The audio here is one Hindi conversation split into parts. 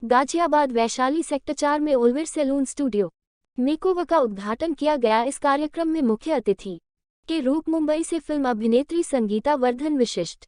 गाजियाबाद वैशाली सेक्टर 4 में ओलवेर सैलून स्टूडियो मेकओवर का उद्घाटन किया गया। इस कार्यक्रम में मुख्य अतिथि के रूप मुंबई से फिल्म अभिनेत्री संगीता वर्धन, विशिष्ट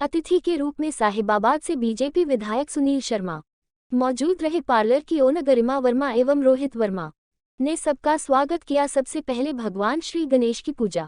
अतिथि के रूप में साहिबाबाद से बीजेपी विधायक सुनील शर्मा मौजूद रहे। पार्लर की ओनर गरिमा वर्मा एवं रोहित वर्मा ने सबका स्वागत किया। सबसे पहले भगवान श्री गणेश की पूजा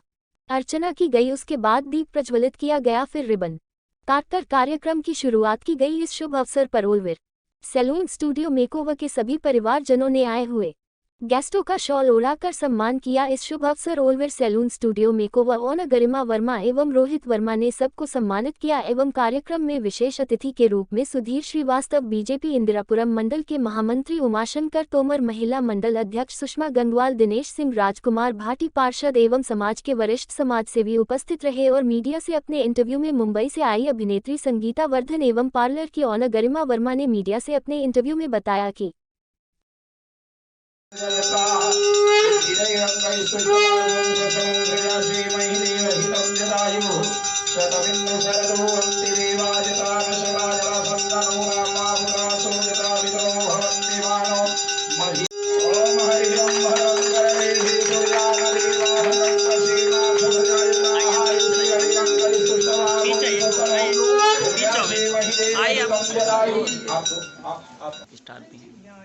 अर्चना की गई, उसके बाद दीप प्रज्वलित किया गया, फिर रिबन काटकर कार्यक्रम की शुरुआत की गई। इस शुभ अवसर पर ओलवेर सैलून स्टूडियो मेकओवर के सभी परिवारजनों ने आए हुए गेस्टों का शॉल ओढ़ाकर सम्मान किया। इस शुभ अवसर ओलवेर सैलून स्टूडियो मेकओवर ओनर गरिमा वर्मा एवं रोहित वर्मा ने सबको सम्मानित किया एवं कार्यक्रम में विशेष अतिथि के रूप में सुधीर श्रीवास्तव, बीजेपी इंदिरापुरम मंडल के महामंत्री उमाशंकर तोमर, महिला मंडल अध्यक्ष सुषमा गंगवाल, दिनेश सिंह, राजकुमार भाटी, पार्षद एवं समाज के वरिष्ठ समाजसेवी उपस्थित रहे। और मीडिया से अपने इंटरव्यू में मुंबई से आई अभिनेत्री संगीता वर्धन एवं पार्लर की ओनर गरिमा वर्मा ने मीडिया से अपने इंटरव्यू में बताया कि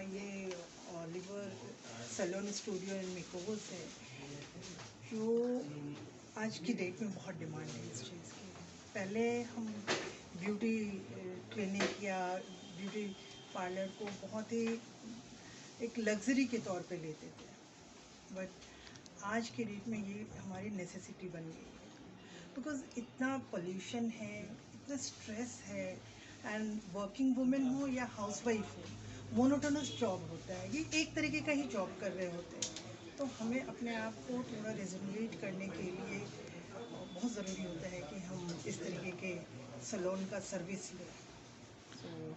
ये Oliver salon studio and makeover है जो आज की डेट में बहुत डिमांड है इस चीज़ की। पहले हम ब्यूटी क्लिनिक या ब्यूटी पार्लर को बहुत ही एक लग्जरी के तौर पे लेते थे, बट आज की डेट में ये हमारी नेसेसिटी बन गई है। बिकॉज इतना पोल्यूशन है, इतना स्ट्रेस है, एंड वर्किंग वुमेन हो या हाउसवाइफ हो, मोनोटोनस जॉब होता है, ये एक तरीके का ही जॉब कर रहे होते हैं। तो हमें अपने आप को थोड़ा रेजुनेट करने के लिए बहुत ज़रूरी होता है कि हम इस तरीके के सैलून का सर्विस लें। तो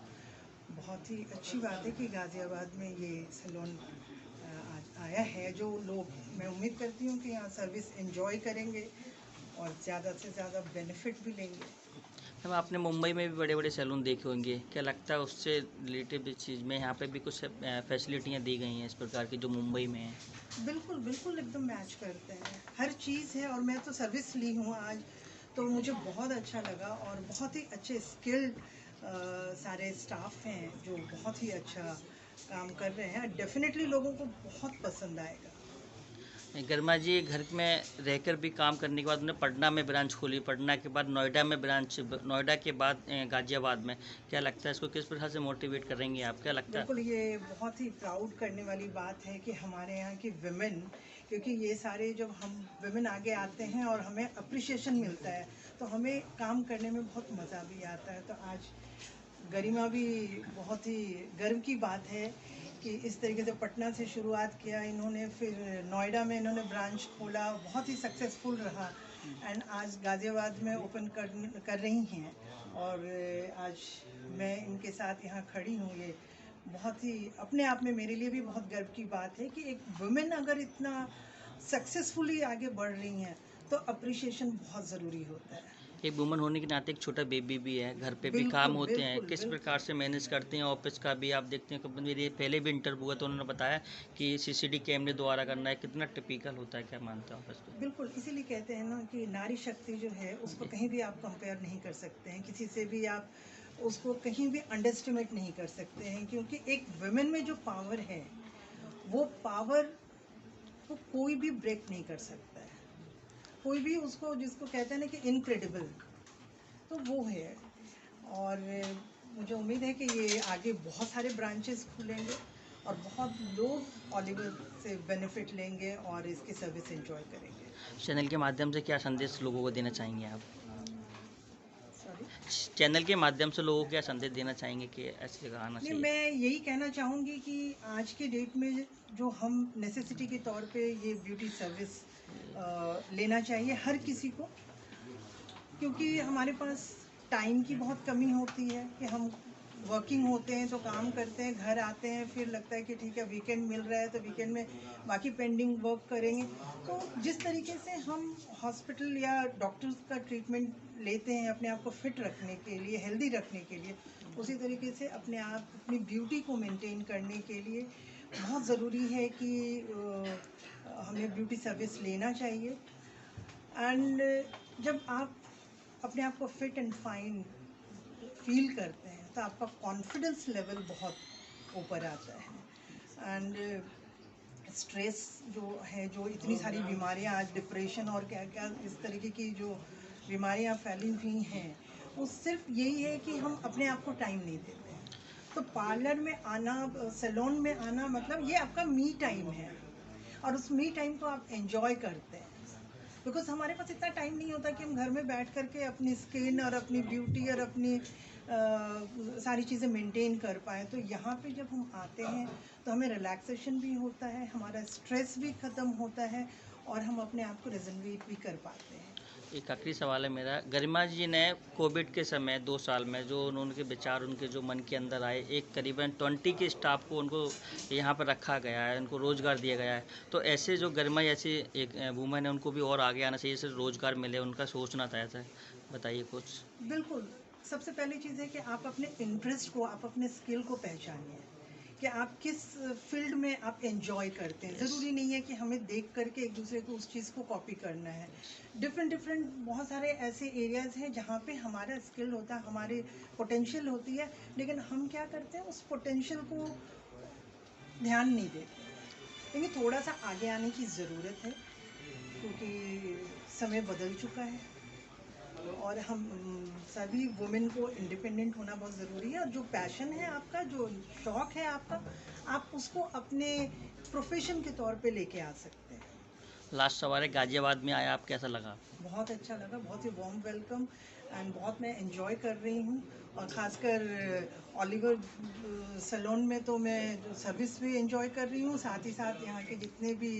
बहुत ही अच्छी बात है कि गाज़ियाबाद में ये सैलून आया है, जो लोग, मैं उम्मीद करती हूँ कि यहाँ सर्विस एंजॉय करेंगे और ज़्यादा से ज़्यादा बेनिफिट भी लेंगे। मैम, आपने मुंबई में भी बड़े बड़े सैलून देखे होंगे, क्या लगता है उससे रिलेटेड इस चीज़ में यहाँ पे भी कुछ फैसिलिटियाँ दी गई हैं इस प्रकार की जो मुंबई में है? बिल्कुल बिल्कुल एकदम मैच करते हैं, हर चीज़ है। और मैं तो सर्विस ली हूँ आज, तो मुझे बहुत अच्छा लगा और बहुत ही अच्छे स्किल्ड सारे स्टाफ हैं जो बहुत ही अच्छा काम कर रहे हैं। डेफिनेटली लोगों को बहुत पसंद आएगा। गरिमा जी, घर में रहकर भी काम करने के बाद उन्होंने पटना में ब्रांच खोली, पटना के बाद नोएडा में ब्रांच, नोएडा के बाद गाजियाबाद में, क्या लगता है इसको किस प्रकार से मोटिवेट करेंगे आप, क्या लगता है? बिल्कुल, ये बहुत ही प्राउड करने वाली बात है कि हमारे यहाँ की विमेन, क्योंकि ये सारे जब हम विमेन आगे आते हैं और हमें अप्रिसिएशन मिलता है तो हमें काम करने में बहुत मज़ा भी आता है। तो आज गरिमा भी बहुत ही गर्व की बात है कि इस तरीके से पटना से शुरुआत किया इन्होंने, फिर नोएडा में इन्होंने ब्रांच खोला, बहुत ही सक्सेसफुल रहा, एंड आज गाज़ियाबाद में ओपन कर रही हैं। और आज मैं इनके साथ यहाँ खड़ी हूँ, ये बहुत ही अपने आप में मेरे लिए भी बहुत गर्व की बात है कि एक वुमेन अगर इतना सक्सेसफुली आगे बढ़ रही हैं तो अप्रिसिएशन बहुत ज़रूरी होता है। एक वुमन होने के नाते एक छोटा बेबी भी है, घर पे भी काम होते हैं, किस प्रकार से मैनेज करते हैं? ऑफिस का भी आप देखते हैं, मेरे पहले भी इंटरव्यू हुआ तो उन्होंने बताया कि सीसीडी कैमरे द्वारा करना है, कितना टिपिकल होता है, क्या मानते हैं ऑफिस को? बिल्कुल, इसीलिए कहते हैं ना कि नारी शक्ति जो है उसको कहीं भी आप कंपेयर नहीं कर सकते हैं, किसी से भी आप उसको कहीं भी अंडरस्टिमेट नहीं कर सकते हैं, क्योंकि एक वुमेन में जो पावर है वो पावर को कोई भी ब्रेक नहीं कर सकता है, कोई भी उसको, जिसको कहते हैं ना कि इनक्रेडिबल, तो वो है। और मुझे उम्मीद है कि ये आगे बहुत सारे ब्रांचेस खुलेंगे और बहुत लोग ओलिवर से बेनिफिट लेंगे और इसकी सर्विस एंजॉय करेंगे। चैनल के माध्यम से क्या संदेश लोगों को देना चाहेंगे आप? सॉरी, चैनल के माध्यम से लोगों को क्या संदेश देना चाहेंगे कि ऐसी जगह आना नहीं, चाहिए? मैं यही कहना चाहूँगी कि आज की डेट में जो हम नेसेसिटी के तौर पे ये ब्यूटी सर्विस लेना चाहिए हर किसी को, क्योंकि हमारे पास टाइम की बहुत कमी होती है कि हम वर्किंग होते हैं तो काम करते हैं, घर आते हैं, फिर लगता है कि ठीक है वीकेंड मिल रहा है तो वीकेंड में बाकी पेंडिंग वर्क करेंगे। तो जिस तरीके से हम हॉस्पिटल या डॉक्टर्स का ट्रीटमेंट लेते हैं अपने आप को फिट रखने के लिए, हेल्दी रखने के लिए, उसी तरीके से अपने आप अपनी ब्यूटी को मेंटेन करने के लिए बहुत ज़रूरी है कि हमें ब्यूटी सर्विस लेना चाहिए। एंड जब आप अपने आप को फिट एंड फाइन फील करते हैं तो आपका कॉन्फिडेंस लेवल बहुत ऊपर आता है। एंड स्ट्रेस जो है, जो इतनी सारी बीमारियां आज, डिप्रेशन और क्या क्या इस तरीके की जो बीमारियां फैली हुई हैं, वो सिर्फ यही है कि हम अपने आप को टाइम नहीं देते हैं। तो पार्लर में आना, सैलून में आना, मतलब ये आपका मी टाइम है, और उस मी टाइम को आप एंजॉय करते हैं। बिकॉज हमारे पास इतना टाइम नहीं होता कि हम घर में बैठ करके अपनी स्किन और अपनी ब्यूटी और अपनी सारी चीज़ें मेंटेन कर पाएँ। तो यहाँ पे जब हम आते हैं तो हमें रिलैक्सेशन भी होता है, हमारा स्ट्रेस भी ख़त्म होता है, और हम अपने आप को रिजनरेट भी कर पाते हैं। एक आखिरी सवाल है मेरा, गरिमा जी ने कोविड के समय 2 साल में जो उनके विचार, उनके जो मन के अंदर आए, एक करीबन 20 के स्टाफ को उनको यहाँ पर रखा गया है, उनको रोज़गार दिया गया है। तो ऐसे जो गरिमा जैसी एक वूमेन है, उनको भी और आगे आना चाहिए, सिर्फ रोज़गार मिले, उनका सोचना था ऐसा है, बताइए कुछ। बिल्कुल, सबसे पहली चीज़ है कि आप अपने इंटरेस्ट को, आप अपने स्किल को पहचानिए कि आप किस फील्ड में आप एंजॉय करते हैं। ज़रूरी नहीं है कि हमें देख करके एक दूसरे को उस चीज़ को कॉपी करना है। डिफरेंट बहुत सारे ऐसे एरियाज़ हैं जहाँ पे हमारा स्किल होता है, हमारी पोटेंशियल होती है, लेकिन हम क्या करते हैं, उस पोटेंशियल को ध्यान नहीं देते। लेकिन थोड़ा सा आगे आने की ज़रूरत है, क्योंकि समय बदल चुका है और हम सभी वुमेन को इंडिपेंडेंट होना बहुत ज़रूरी है। और जो पैशन है आपका, जो शौक़ है आपका, आप उसको अपने प्रोफेशन के तौर पे लेके आ सकते हैं। लास्ट सवाल है, गाजियाबाद में आया, आप कैसा लगा? बहुत अच्छा लगा, बहुत ही वार्म वेलकम, एंड बहुत मैं एंजॉय कर रही हूँ। और ख़ासकर ओलिवर सैलून में तो मैं जो सर्विस भी एंजॉय कर रही हूँ, साथ ही साथ यहाँ के जितने भी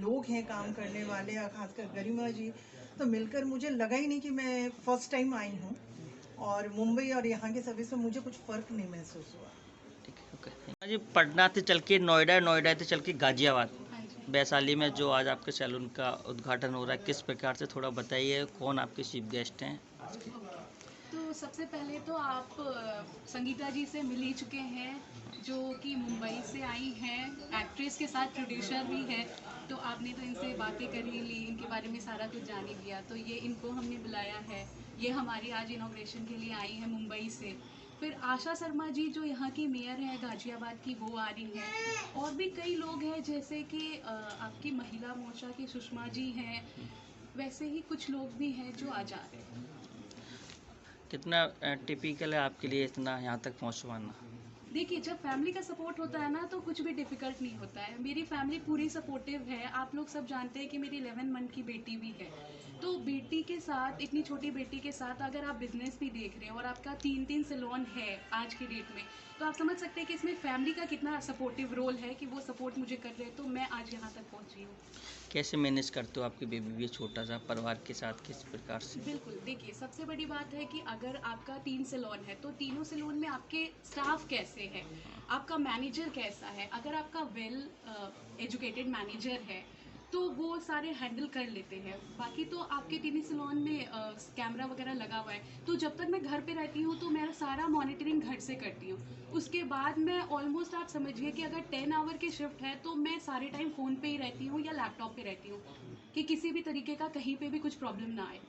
लोग हैं काम करने वाले, और ख़ासकर गरिमा जी, तो मिलकर मुझे लगा ही नहीं कि मैं फर्स्ट टाइम आई हूँ। और मुंबई और यहाँ के सर्विस में मुझे कुछ फ़र्क नहीं महिसूस हुआ। ठीक है, ओके। हाँ जी, पटना से चल के नोएडा, नोएडा से चल के गाजियाबाद, हाँ जी। वैशाली में जो आज आपके सैलून का उद्घाटन हो रहा है, किस प्रकार से, थोड़ा बताइए, कौन आपके चीफ गेस्ट हैं आज के? तो सबसे पहले तो आप संगीता जी से मिल ही चुके हैं, जो कि मुंबई से आई हैं, एक्ट्रेस के साथ प्रोड्यूसर भी है। तो आपने तो इनसे बातें कर ही ली, इनके बारे में सारा कुछ जान ही लिया। तो ये इनको हमने बुलाया है, ये हमारी आज इनॉग्रेशन के लिए आई हैं मुंबई से। फिर आशा शर्मा जी जो यहाँ की मेयर हैं गाजियाबाद की, वो आ रही हैं। और भी कई लोग हैं, जैसे कि आपकी महिला मोर्चा की सुषमा जी हैं। वैसे ही कुछ लोग भी हैं जो आ जा रहे हैं। कितना टिपिकल है आपके लिए इतना यहाँ तक पहुँचवाना? देखिए, जब फैमिली का सपोर्ट होता है ना, तो कुछ भी डिफ़िकल्ट नहीं होता है। मेरी फैमिली पूरी सपोर्टिव है। आप लोग सब जानते हैं कि मेरी 11 मंथ की बेटी भी है। तो बेटी के साथ, इतनी छोटी बेटी के साथ अगर आप बिज़नेस भी देख रहे हैं और आपका 3-3 सैलून है आज की डेट में, तो आप समझ सकते हैं कि इसमें फैमिली का कितना सपोर्टिव रोल है कि वो सपोर्ट मुझे कर रहे हैं, तो मैं आज यहाँ तक पहुँची हूँ। कैसे मैनेज करते हो आपकी बेबी भी छोटा सा परिवार के साथ, किस प्रकार से? बिल्कुल, देखिए सबसे बड़ी बात है कि अगर आपका 3 सैलून है, तो तीनों सैलून में आपके स्टाफ कैसे हैं, आपका मैनेजर कैसा है। अगर आपका वेल एजुकेटेड मैनेजर है, तो वो सारे हैंडल कर लेते हैं। बाकी तो आपके तीनों सैलून में कैमरा वगैरह लगा हुआ है, तो जब तक मैं घर पे रहती हूँ तो मैं सारा मॉनिटरिंग घर से करती हूँ। उसके बाद मैं ऑलमोस्ट, आप समझिए कि अगर 10 आवर की शिफ्ट है, तो मैं सारे टाइम फ़ोन पे ही रहती हूँ या लैपटॉप पे रहती हूँ, कि किसी भी तरीके का कहीं पे भी कुछ प्रॉब्लम ना आए।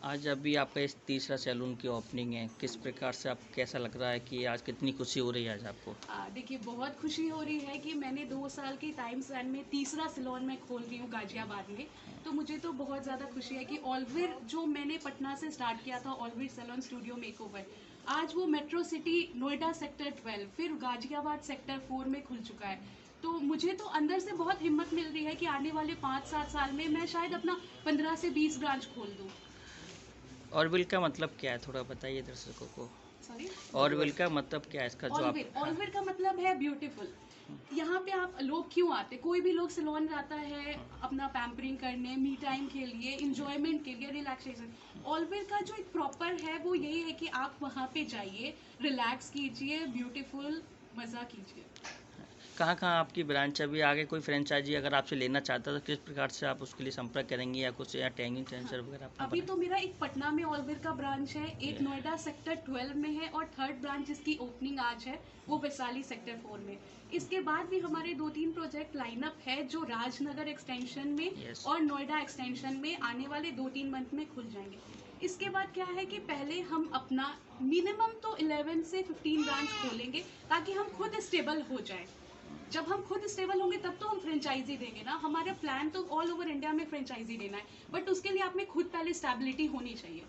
आज अभी आपका इस तीसरा सैलून की ओपनिंग है, किस प्रकार से, आप कैसा लग रहा है कि आज कितनी खुशी हो रही है आज आपको? देखिए, बहुत खुशी हो रही है कि मैंने 2 साल के टाइम स्पैन में तीसरा सैलून मैं खोल रही हूँ गाजियाबाद में। तो मुझे तो बहुत ज़्यादा खुशी है कि ऑलवेर जो मैंने पटना से स्टार्ट किया था, ऑलवेर सैलून स्टूडियो मेकओवर, आज वो मेट्रो सिटी नोएडा सेक्टर 12, फिर गाजियाबाद सेक्टर 4 में खुल चुका है। तो मुझे तो अंदर से बहुत हिम्मत मिल रही है कि आने वाले 5-7 साल में मैं शायद अपना 15 से 20 ब्रांच खोल दूँ। ऑरविल का मतलब क्या है, थोड़ा बताइए दर्शकों को। सॉरी? ऑरविल का मतलब क्या है इसका, जो आप? ऑलवेर का मतलब है ब्यूटीफुल। यहाँ पे आप लोग क्यों आते, कोई भी लोग सैलून आता है अपना पैम्परिंग करने, मी टाइम के लिए, इंजॉयमेंट के लिए, रिलैक्सेशन। ऑलवेर का जो एक प्रॉपर है वो यही है कि आप वहाँ पे जाइए, रिलैक्स कीजिए, ब्यूटीफुल मज़ा कीजिए। कहाँ कहाँ आपकी ब्रांच है अभी? आगे कोई फ्रेंचाइजी अगर आपसे लेना चाहता है तो किस प्रकार से आप उसके लिए संपर्क करेंगी, या कुछ या टैगिंग सेंसर वगैरह आपका अभी बना तो मेरा एक पटना में ऑलवेयर का ब्रांच है, एक नोएडा सेक्टर 12 में है, और थर्ड ब्रांच जिसकी ओपनिंग आज है वो वैशाली सेक्टर 4 में। इसके बाद भी हमारे 2-3 प्रोजेक्ट लाइनअप है जो राजनगर एक्सटेंशन में Yes. और नोएडा एक्सटेंशन में आने वाले 2-3 मंथ में खुल जाएंगे। इसके बाद क्या है कि पहले हम अपना मिनिमम तो 11 से 15 ब्रांच खोलेंगे ताकि हम खुद स्टेबल हो जाएं। जब हम खुद स्टेबल होंगे तब तो हम फ्रेंचाइजी देंगे ना। हमारा प्लान तो ऑल ओवर इंडिया में फ्रेंचाइजी देना है, बट उसके लिए आप में खुद पहले स्टेबिलिटी होनी चाहिए।